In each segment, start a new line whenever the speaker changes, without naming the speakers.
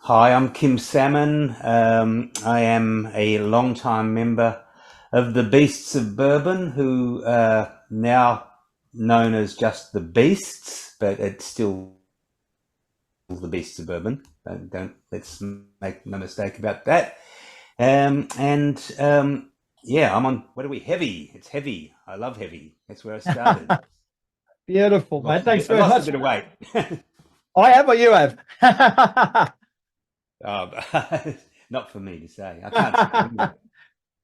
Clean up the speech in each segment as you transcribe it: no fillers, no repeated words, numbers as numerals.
Hi, I'm Kim Salmon. I am a long-time member of the Beasts of Bourbon, who are now known as just the Beasts, but it's still the Beasts of Bourbon. Don't let's make no mistake about that. And yeah, I'm on. What are we? Heavy. It's heavy. I love heavy. That's where I started.
Beautiful, mate.
Lost a
Thanks
bit. I
very
lost a
much.
bit of weight.
I have or you have?
Oh, not for me to say. I can't say anyway.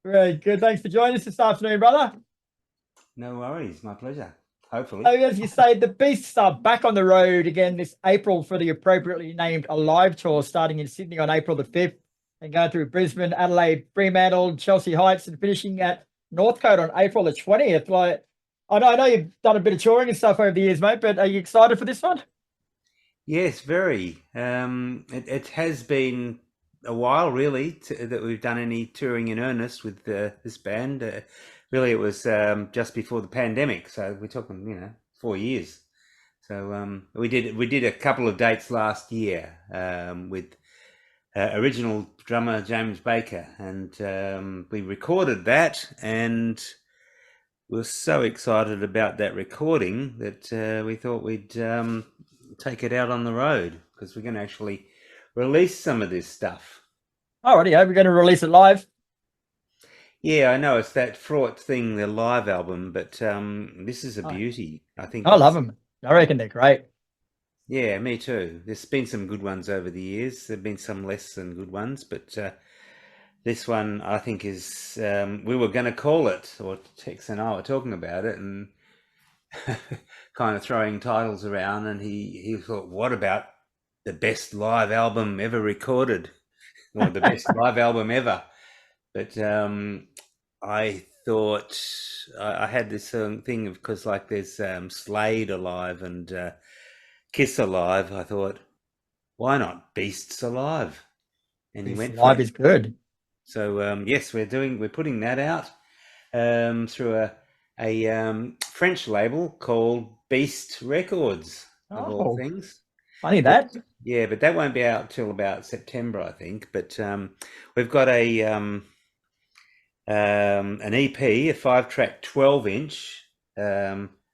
Very good. Thanks for joining us this afternoon, brother.
No worries. My pleasure. Hopefully.
So, as you say, the Beasts are back on the road again this April for the appropriately named Alive Tour, starting in Sydney on April the 5th and going through Brisbane, Adelaide, Fremantle, Chelsea Heights, and finishing at Northcote on April the 20th. Like, I know you've done a bit of touring and stuff over the years, mate, but are you excited for this one?
Yes, very. It has been a while, really, that we've done any touring in earnest with this band. Really, it was just before the pandemic, so we're talking, 4 years. So we did a couple of dates last year with original drummer James Baker, and we recorded that, and we were so excited about that recording that we thought we'd take it out on the road because we're going to actually release some of this stuff.
Alrighty, we're going to release it live.
Yeah, I know it's that fraught thing, the live album, but this is a
Oh,
beauty. I think
I love
it's,
them. I reckon they're great.
yeah, me too. There's been some good ones over the years. There've been some less than good ones, but this one I think is, we were going to call it, or Tex and I were talking about it, and kind of throwing titles around, and he thought, what about the best live album ever recorded, or the best live album ever? But I thought I had this thing of, because like there's Slade Alive and Kiss Alive. I thought, why not Beasts Alive? And he
This
went for
live
it.
is good.
So yes, we're putting that out through a French label called Beast Records, of all
Oh,
things.
funny
But
that.
yeah, but that won't be out till about September, I think. But we've got an EP, a 5-track 12-inch that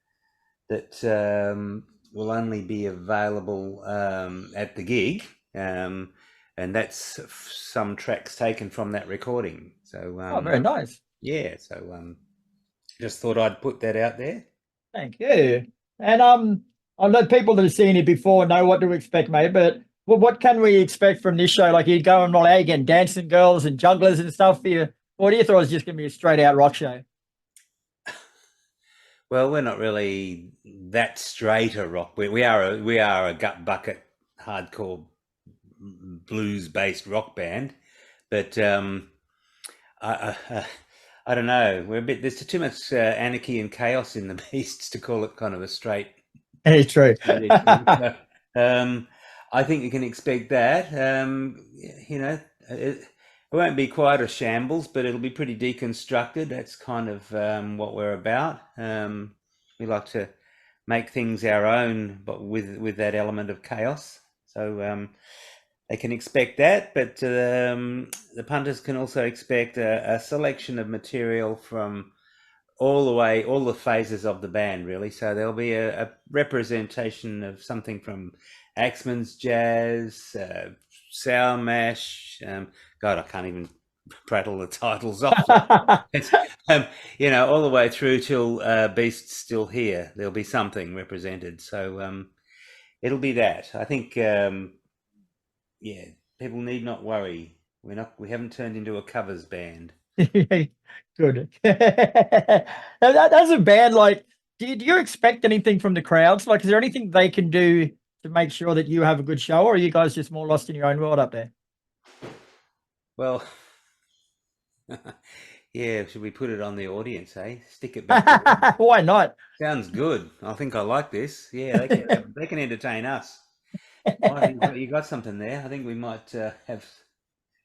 will only be available at the gig, and that's some tracks taken from that recording. So
Oh, very nice.
yeah, so just thought I'd put that out there.
Thank you. And I know people that have seen it before know what to expect, mate. But what can we expect from this show? Like you go and all out again, dancing girls and jugglers and stuff for you. What do you thought it was just going to be a straight out rock show?
Well, we're not really that straight a rock. We are a gut bucket hardcore blues based rock band, but I I don't know. We're a bit. There's too much anarchy and chaos in the beasts to call it kind of a
It's true.
straight thing. So, I think you can expect that. It won't be quite a shambles, but it'll be pretty deconstructed. That's kind of what we're about. We like to make things our own, but with that element of chaos. So they can expect that, but the punters can also expect a selection of material from all the phases of the band, really. So there'll be a representation of something from Axeman's jazz, sour mash. God, I can't even prattle the titles off. It's, all the way through till Beast's Still Here. There'll be something represented. So it'll be that. I think, yeah, people need not worry. We haven't turned into a covers band.
Good. That's a band. Like, do you expect anything from the crowds? Like, is there anything they can do to make sure that you have a good show, or are you guys just more lost in your own world up there?
Well, yeah, should we put it on the audience, eh? Stick it back to them.
Why not?
Sounds good. I think I like this. Yeah, they can entertain us. Oh, I think you got something there. I think we might have.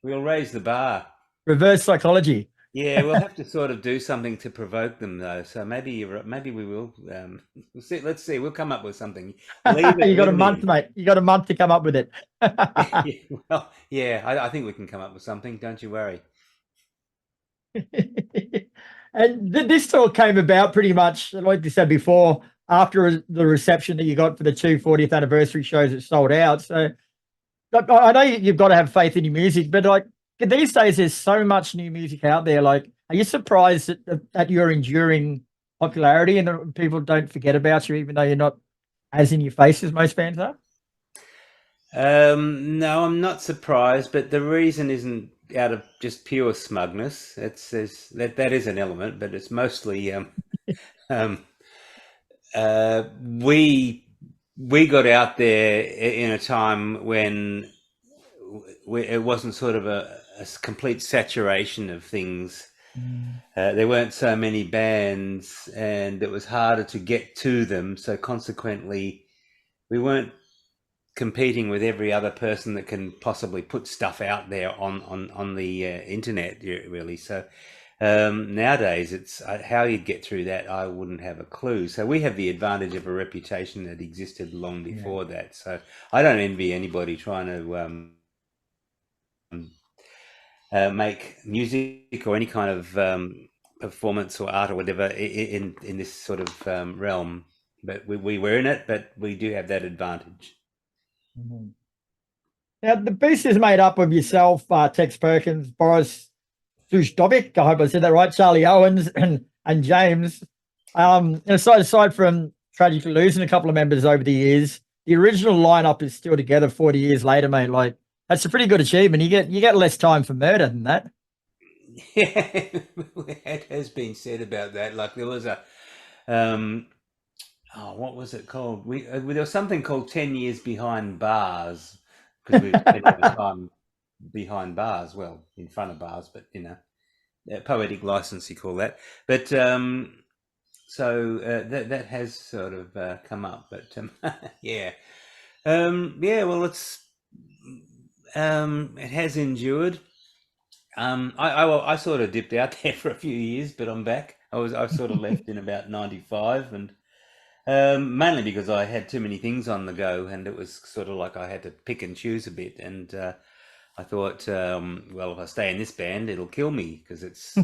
We'll raise the bar.
Reverse psychology.
Yeah, we'll have to sort of do something to provoke them, though. So maybe we will. We'll see. Let's see. We'll come up with something. Leave it
You got a
with
month,
me.
mate. You got a month to come up with it.
Yeah, well, yeah, I think we can come up with something. Don't you worry.
And this tour came about pretty much, like you said before, after the reception that you got for the two 40th anniversary shows that sold out. So I know you've got to have faith in your music, but like these days, there's so much new music out there. Like, are you surprised at your enduring popularity and that people don't forget about you, even though you're not as in your face as most bands are?
No, I'm not surprised, but the reason isn't out of just pure smugness. That is an element, but it's mostly um, we got out there in a time when it wasn't sort of a complete saturation of things.
Mm.
There weren't so many bands, and it was harder to get to them. So consequently, we weren't competing with every other person that can possibly put stuff out there on the internet, really. So nowadays, it's how you'd get through that. I wouldn't have a clue. So we have the advantage of a reputation that existed long
Yeah.
before that. So I don't envy anybody trying to make music or any kind of performance or art or whatever in this sort of realm. But we were in it, but we do have that advantage.
Mhm. Now, the Beast is made up of yourself, Tex Perkins, Boris Sujdovic, I hope I said that right, Charlie Owens, and James. Aside from tragically losing a couple of members over the years, the original lineup is still together 40 years later, mate. Like, that's a pretty good achievement. You get less time for murder than that.
Yeah, it has been said about that. Like there was a, um, oh, what was it called? There was something called 10 Years Behind Bars because we were spending the time behind bars, well, in front of bars, but poetic license you call that. But so that has sort of come up. But yeah, yeah. Well, it has endured. I sort of dipped out there for a few years, but I'm back. I sort of left in about 95, and mainly because I had too many things on the go, and it was sort of like I had to pick and choose a bit. And I thought, well, if I stay in this band, it'll kill me because it's.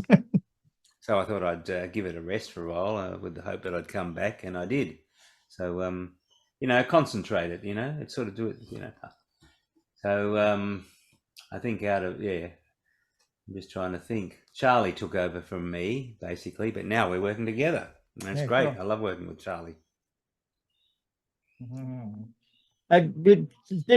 So I thought I'd give it a rest for a while with the hope that I'd come back, and I did. So concentrate it. It sort of do it. So I think out of yeah. I'm just trying to think. Charlie took over from me, basically, but now we're working together. And that's
Yeah,
great.
sure.
I love working with Charlie.
Mhm. I did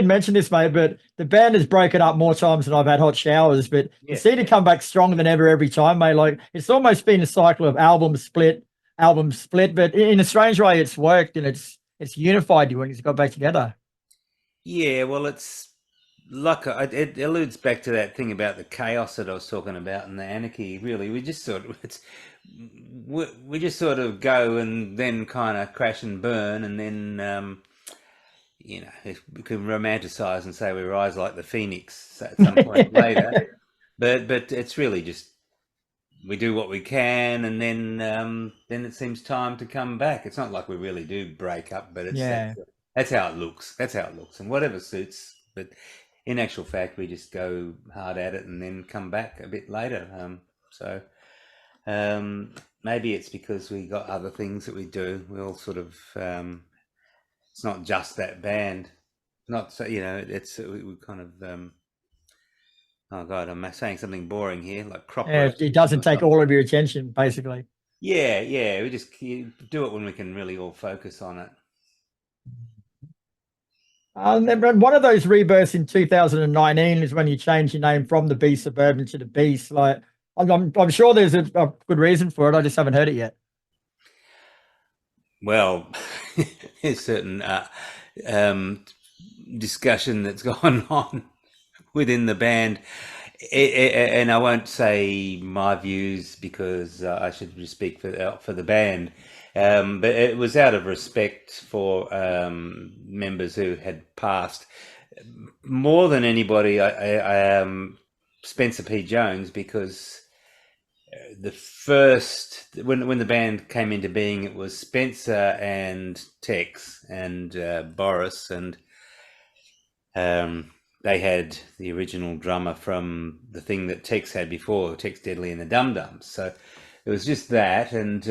mention this, mate, but the band has broken up more times than I've had hot showers. But you
Yeah.
seem to come back stronger than ever every time, mate. Like it's almost been a cycle of album split. But in a strange way, it's worked and it's unified you when it's got back together.
Yeah, well, it's like it alludes back to that thing about the chaos that I was talking about and the anarchy. Really, we just sort of go and then kind of crash and burn, and then if we can romanticize and say we rise like the phoenix at some point later. But it's really just we do what we can, and then it seems time to come back. It's not like we really do break up, but
Yeah.
that's how it looks. That's how it looks, and whatever suits. But in actual fact, we just go hard at it and then come back a bit later. So maybe it's because we got other things that we do. We all sort of it's not just that band. Not so it's we kind of oh god, I'm saying something boring here, like crop
Yeah, it
rotation
doesn't
or
take all
something.
of your attention, basically.
Yeah, yeah. We just do it when we can really all focus on it.
And one of those rebirths in 2019 is when you changed your name from the Beasts of Bourbon to the Beast. Like, I'm sure there's a good reason for it. I just haven't heard it yet.
Well, there's certain um, discussion that's gone on within the band, and I won't say my views because I should just speak for the band. But it was out of respect for members who had passed. More than anybody, Spencer P. Jones, because the first when the band came into being, it was Spencer and Tex and Boris, and they had the original drummer from the thing that Tex had before, Tex Deadly and the Dum Dums. So it was just that, and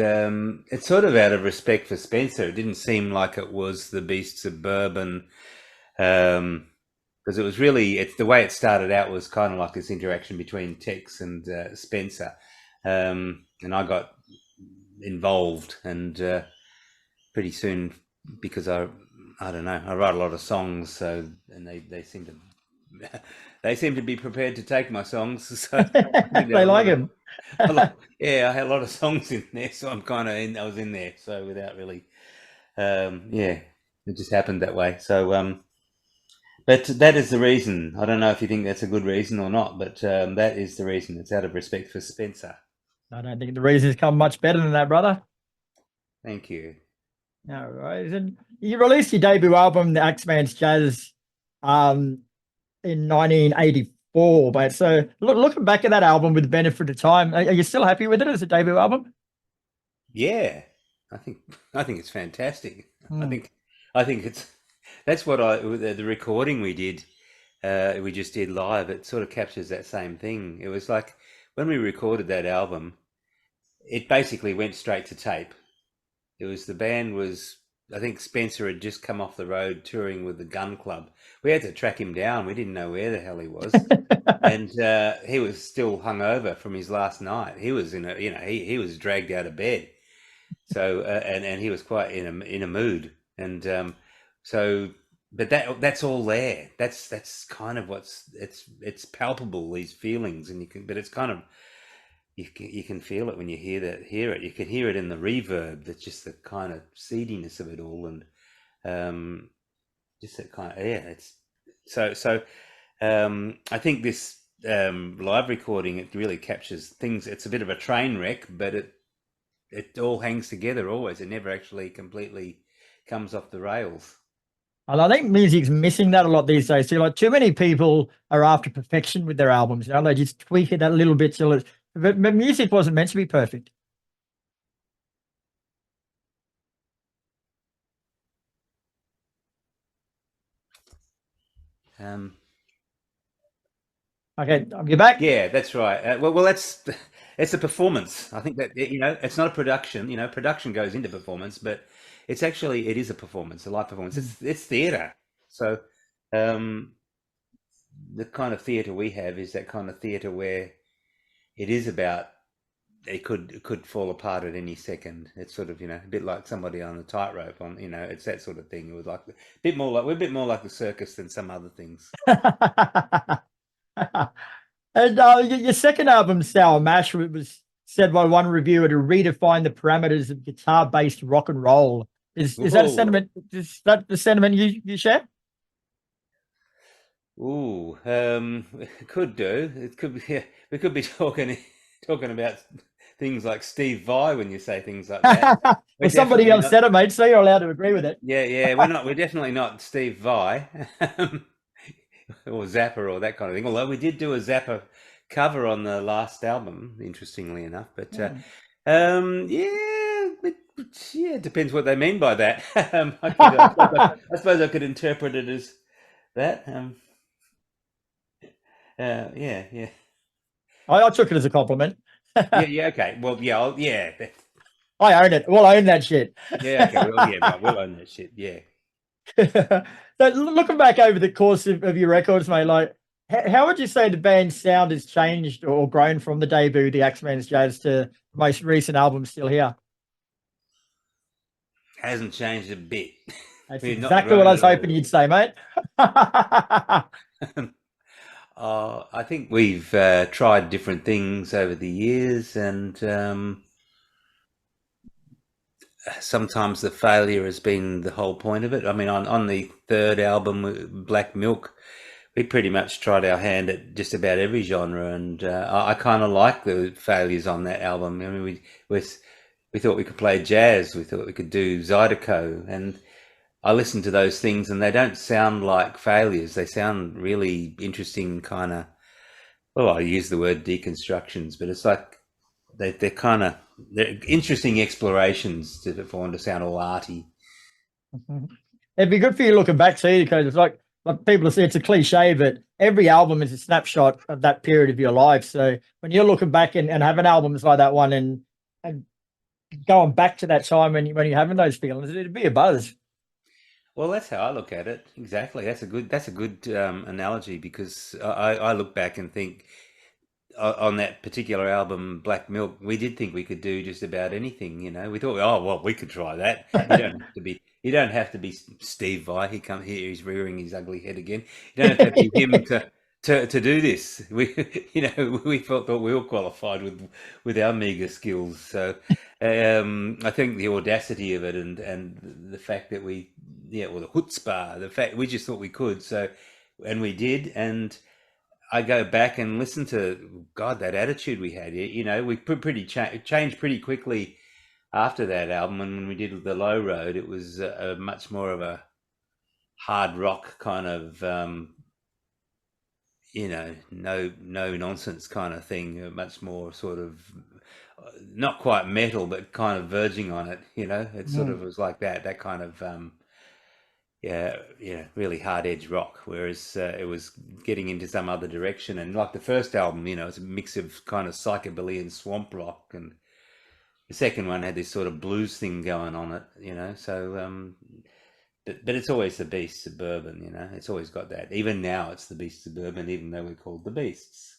it's sort of out of respect for Spencer. It didn't seem like it was the Beasts of Bourbon, because it was really, it's the way it started out was kind of like this interaction between Tex and Spencer, and I got involved, and pretty soon, because I don't know, I write a lot of songs, so, and they seem to they seem to be prepared to take my songs, so
They like him.
yeah, I had a lot of songs in there, so I'm kind of I was in there, so without really, yeah, it just happened that way. So, but that is the reason. I don't know if you think that's a good reason or not, but that is the reason. It's out of respect for Spencer.
I don't think the reasons come much better than that, brother.
Thank you.
All right. And you released your debut album, The Axeman's Jazz, in 1984. But so looking back at that album with the benefit of time, are you still happy with it as a debut album?
Yeah, I think it's fantastic.
Hmm.
I think it's that's what the recording we did, we just did live. It sort of captures that same thing. It was like when we recorded that album, it basically went straight to tape. It was the band was, I think Spencer had just come off the road touring with the Gun Club. We had to track him down. We didn't know where the hell he was, and he was still hungover from his last night. He was in a, he was dragged out of bed. So and he was quite in a mood, and so, but that's all there. That's kind of what's it's palpable, these feelings, and but it's kind of, you can feel it when you hear it. You can hear it in the reverb. That's just the kind of seediness of it all, and just that kind of, yeah. It's so. I think this live recording, it really captures things. It's a bit of a train wreck, but it all hangs together always. It never actually completely comes off the rails.
And I think music's missing that a lot these days. So, like, too many people are after perfection with their albums. They just tweak it a little bit till it. But music wasn't meant to be perfect. Okay, you're back.
Yeah, that's right. Well, that's it's a performance. I think that, it's not a production. Production goes into performance, but it is a performance, a live performance. It's theatre. So the kind of theatre we have is that kind of theatre where it is about, it could fall apart at any second. It's sort of, a bit like somebody on a tightrope. It's that sort of thing. It was like we're a bit more like the circus than some other things.
And your second album, Sour Mash, was said by one reviewer to redefine the parameters of guitar-based rock and roll. Is that a sentiment? Is that the sentiment you share?
Ooh, it could do. It could be. Yeah, we could be talking about things like Steve Vai when you say things like that.
Well, somebody else said it, mate, so you're allowed to agree with it.
Yeah. We're definitely not Steve Vai or Zappa or that kind of thing. Although we did do a Zappa cover on the last album, interestingly enough. But yeah, it depends what they mean by that. I suppose I could interpret it as that. Yeah.
I took it as a compliment.
Yeah. Okay. Well, yeah. Yeah.
I own it. We'll own that shit.
Yeah. Okay. Well, yeah. We'll own that shit. Yeah.
So looking back over the course of your records, mate, like, how would you say the band's sound has changed or grown from the debut, The Axeman's Jazz, to the most recent album, Still Here?
Hasn't changed a bit.
That's exactly what I was hoping you'd say, mate.
I think we've tried different things over the years, and sometimes the failure has been the whole point of it. I mean, on the third album, Black Milk, we pretty much tried our hand at just about every genre, and I kind of like the failures on that album. I mean, we thought we could play jazz, we thought we could do Zydeco, and I listen to those things and they don't sound like failures. They sound really interesting, kind of, well, I use the word deconstructions, but it's like they're kind of they're interesting explorations to, if I want to sound all arty.
It'd be good for you looking back, too, because it's like people say, it's a cliche, but every album is a snapshot of that period of your life. So when you're looking back and having albums like that one and going back to that time when you're having those feelings, it'd be a buzz.
Well, that's how I look at it. Exactly. That's a good analogy because I look back and think on that particular album, Black Milk, we did think we could do just about anything. You know, we thought, oh well, we could try that. You don't have to be Steve Vai. He come here, he's rearing his ugly head again. You don't have to be him to do this. We, we thought we were qualified with our meager skills. So I think the audacity of it and the fact that or the chutzpah, the fact we just thought we could. So, and we did, and I go back and listen to God, that attitude we had. We changed pretty quickly after that album. And when we did The Low Road, it was a much more of a hard rock kind of, no nonsense kind of thing. Much more sort of not quite metal, but kind of verging on it. It sort of was like that kind of. Really hard edge rock, whereas it was getting into some other direction. And like the first album, it's a mix of kind of psychobilly and swamp rock, and the second one had this sort of blues thing going on it, so but it's always the Beasts of Bourbon, it's always got that. Even now it's the Beasts of Bourbon, even though we're called the Beasts.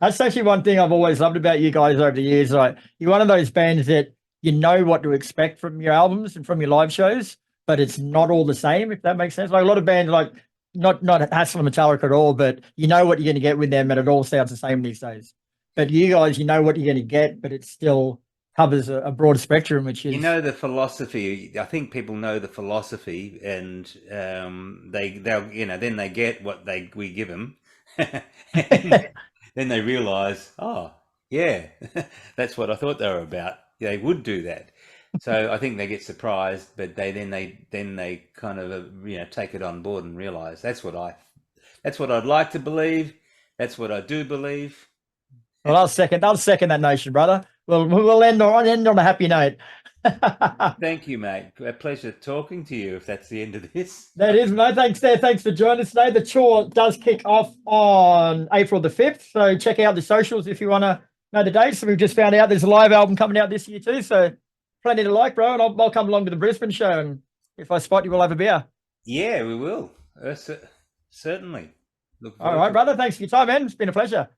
That's actually one thing I've always loved about you guys over the years. Like, you're one of those bands that you know what to expect from your albums and from your live shows, but it's not all the same, if that makes sense. Like a lot of bands, like not Hassel and Metallica at all, but you know what you're going to get with them, and it all sounds the same these days. But you guys, you know what you're going to get, but it still covers a broad spectrum, which is
the philosophy. I think people know the philosophy, and then they get what we give them, and then they realize, oh yeah, that's what I thought they were about. They would do that. So I think they get surprised, but they kind of take it on board and realize that's what I'd like to believe. That's what I do believe.
Well, I'll second that notion, brother. We'll end on a happy note.
Thank you, mate. A pleasure talking to you. If that's the end of this,
that is, mate. Thanks there. Thanks for joining us today. The tour does kick off on April the 5th, so check out the socials if you want to know the dates. So we've just found out there's a live album coming out this year too, so plenty to like, bro, and I'll come along to the Brisbane show, and if I spot you, we'll have a beer.
Yeah, we will. Certainly.
All right, brother. Thanks for your time, man. It's been a pleasure.